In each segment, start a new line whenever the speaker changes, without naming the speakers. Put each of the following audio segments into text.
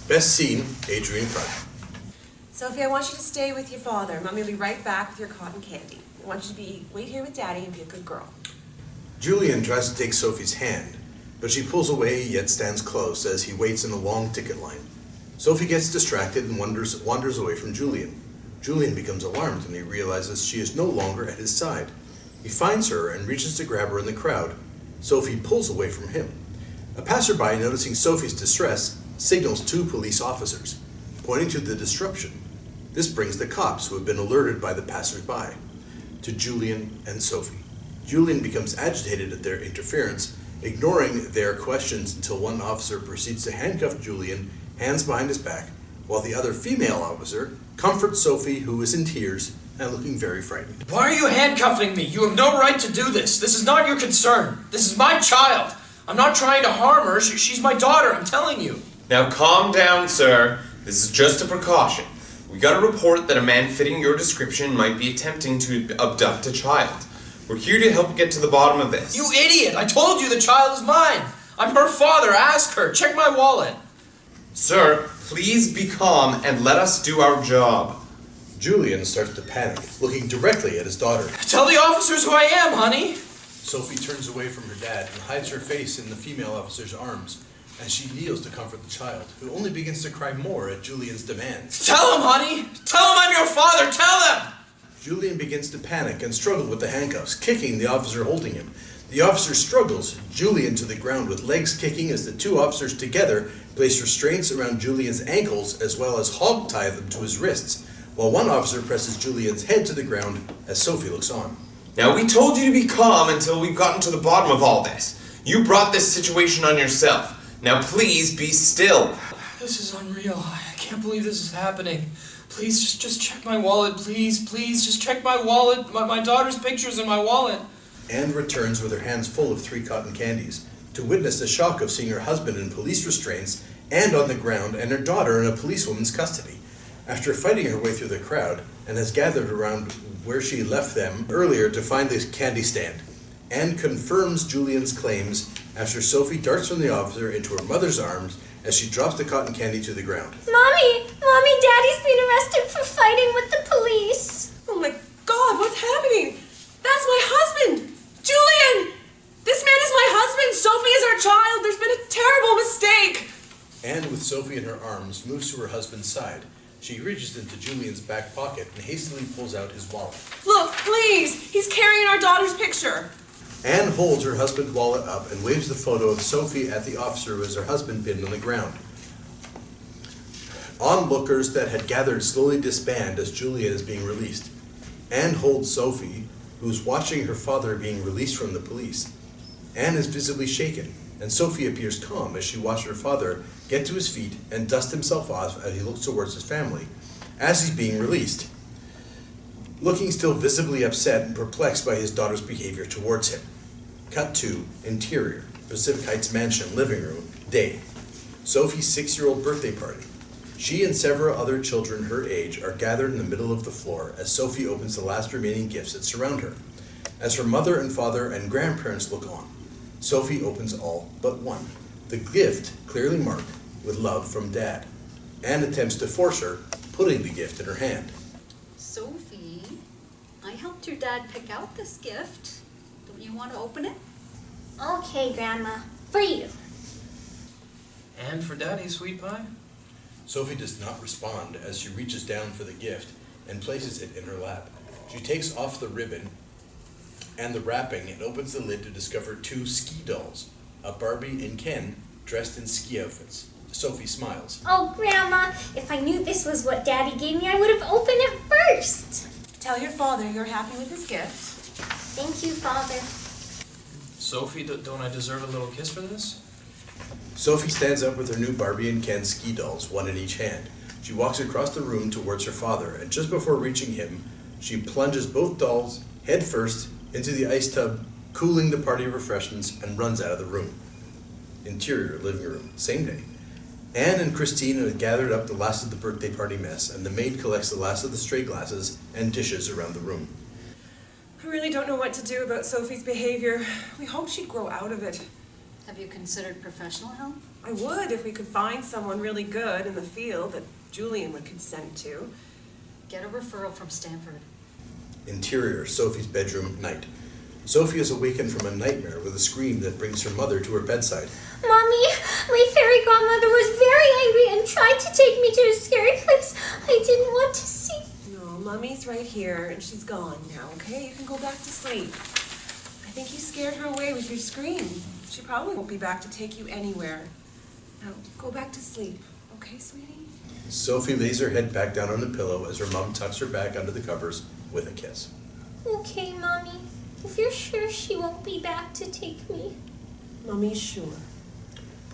Best scene, Adrienne front.
Sophie, I want you to stay with your father. Mommy will be right back with your cotton candy. I want you to wait here with Daddy and be a good girl.
Julian tries to take Sophie's hand, but she pulls away yet stands close as he waits in a long ticket line. Sophie gets distracted and wanders away from Julian. Julian becomes alarmed when he realizes she is no longer at his side. He finds her and reaches to grab her in the crowd. Sophie pulls away from him. A passerby, noticing Sophie's distress, signals 2 police officers, pointing to the disruption. This brings the cops, who have been alerted by the passersby, to Julian and Sophie. Julian becomes agitated at their interference, ignoring their questions until one officer proceeds to handcuff Julian, hands behind his back, while the other female officer comforts Sophie, who is in tears and looking very frightened.
Why are you handcuffing me? You have no right to do this. This is not your concern. This is my child. I'm not trying to harm her. She's my daughter, I'm telling you.
Now calm down, sir. This is just a precaution. We got a report that a man fitting your description might be attempting to abduct a child. We're here to help get to the bottom of this.
You idiot! I told you the child is mine. I'm her father. Ask her. Check my wallet.
Sir, please be calm and let us do our job.
Julian starts to panic, looking directly at his daughter.
Tell the officers who I am, honey.
Sophie turns away from her dad and hides her face in the female officer's arms as she kneels to comfort the child, who only begins to cry more at Julian's demands.
Tell them, honey! Tell them I'm your father! Tell them!
Julian begins to panic and struggle with the handcuffs, kicking the officer holding him. The officer struggles Julian to the ground with legs kicking as the 2 officers together place restraints around Julian's ankles as well as hog-tie them to his wrists, while one officer presses Julian's head to the ground as Sophie looks on.
Now we told you to be calm until we've gotten to the bottom of all this. You brought this situation on yourself. Now please be still.
This is unreal. I can't believe this is happening. Please, just check my wallet. Please, just check my wallet. My daughter's picture's in my wallet.
Anne returns with her hands full of 3 cotton candies to witness the shock of seeing her husband in police restraints and on the ground and her daughter in a policewoman's custody. After fighting her way through the crowd and has gathered around where she left them earlier to find the candy stand, Anne confirms Julian's claims after Sophie darts from the officer into her mother's arms as she drops the cotton candy to the ground.
Mommy, Daddy's been arrested for fighting with the police.
Oh my God, what's happening? That's my husband! Julian! This man is my husband! Sophie is our child! There's been a terrible mistake!
Anne, with Sophie in her arms, moves to her husband's side. She reaches into Julian's back pocket and hastily pulls out his wallet.
Look, please! He's carrying our daughter's picture.
Anne holds her husband's wallet up and waves the photo of Sophie at the officer who has her husband pinned on the ground. Onlookers that had gathered slowly disband as Julian is being released. Anne holds Sophie, who's watching her father being released from the police. Anne is visibly shaken, and Sophie appears calm as she watches her father get to his feet and dust himself off as he looks towards his family, as he's being released, looking still visibly upset and perplexed by his daughter's behavior towards him. Cut to interior, Pacific Heights mansion, living room, day. Sophie's 6-year-old birthday party. She and several other children her age are gathered in the middle of the floor as Sophie opens the last remaining gifts that surround her. As her mother and father and grandparents look on, Sophie opens all but one, the gift clearly marked with love from Dad. Anne attempts to force her, putting the gift in her hand.
Sophie, I helped your dad pick out this gift. Don't you want to open it?
Okay, Grandma. For you.
And for Daddy, sweet pie?
Sophie does not respond as she reaches down for the gift and places it in her lap. She takes off the ribbon and the wrapping and opens the lid to discover 2 ski dolls, a Barbie and Ken dressed in ski outfits. Sophie smiles.
Oh, Grandma, if I knew this was what Daddy gave me, I would have opened it first.
Tell your father you're happy with his gift.
Thank you, Father.
Sophie, don't I deserve a little kiss for this?
Sophie stands up with her new Barbie and Ken ski dolls, one in each hand. She walks across the room towards her father, and just before reaching him, she plunges both dolls head first into the ice tub, cooling the party refreshments, and runs out of the room. Interior, living room, same day. Anne and Christine have gathered up the last of the birthday party mess, and the maid collects the last of the stray glasses and dishes around the room.
I really don't know what to do about Sophie's behavior. We hoped she'd grow out of it.
Have you considered professional help?
I would if we could find someone really good in the field that Julian would consent to.
Get a referral from Stanford.
Interior, Sophie's bedroom, night. Sophie is awakened from a nightmare with a scream that brings her mother to her bedside.
Mommy, my fairy godmother was very angry and tried to take me to a scary place I didn't want to see.
No, Mummy's right here, and she's gone now, okay? You can go back to sleep. I think you scared her away with your scream. She probably won't be back to take you anywhere. Now, go back to sleep, okay, sweetie?
Sophie lays her head back down on the pillow as her mom tucks her back under the covers with a kiss.
Okay, Mommy. If you're sure she won't be back to take me.
Mummy's sure.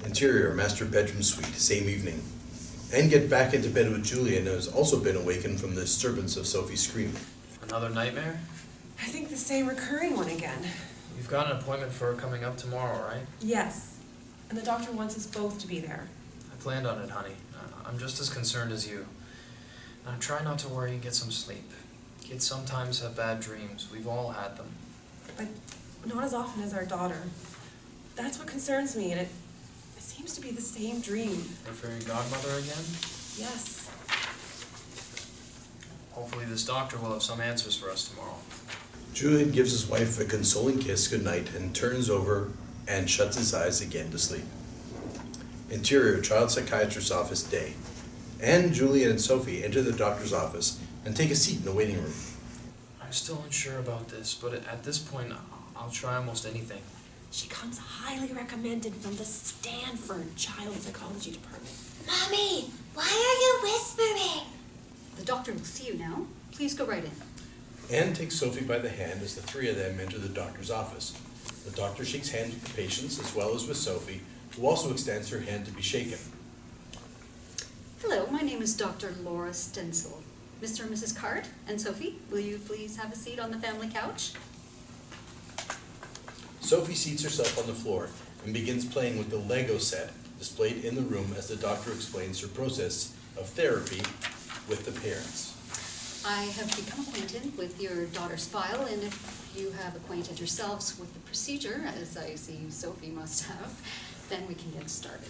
Interior, master bedroom suite, same evening. And get back into bed with Julian, who has also been awakened from the disturbance of Sophie's scream.
Another nightmare?
I think the same recurring one again.
You've got an appointment for her coming up tomorrow, right?
Yes. And the doctor wants us both to be there.
I planned on it, honey. I'm just as concerned as you. Now try not to worry and get some sleep. Kids sometimes have bad dreams. We've all had them.
But not as often as our daughter. That's what concerns me, and it seems to be the same dream.
Her fairy godmother again?
Yes.
Hopefully this doctor will have some answers for us tomorrow.
Julian gives his wife a consoling kiss goodnight and turns over and shuts his eyes again to sleep. Interior, child psychiatrist's office, day. And Julian and Sophie enter the doctor's office and take a seat in the waiting room.
I'm still unsure about this, but at this point, I'll try almost anything.
She comes highly recommended from the Stanford Child Psychology Department.
Mommy, why are you whispering?
The doctor will see you now. Please go right in.
Anne takes Sophie by the hand as the three of them enter the doctor's office. The doctor shakes hands with the patients as well as with Sophie, who also extends her hand to be shaken.
Hello, my name is Dr. Laura Stentzel. Mr. and Mrs. Cart and Sophie, will you please have a seat on the family couch?
Sophie seats herself on the floor and begins playing with the Lego set displayed in the room as the doctor explains her process of therapy with the parents.
I have become acquainted with your daughter's file, and if you have acquainted yourselves with the procedure, as I see Sophie must have, then we can get started.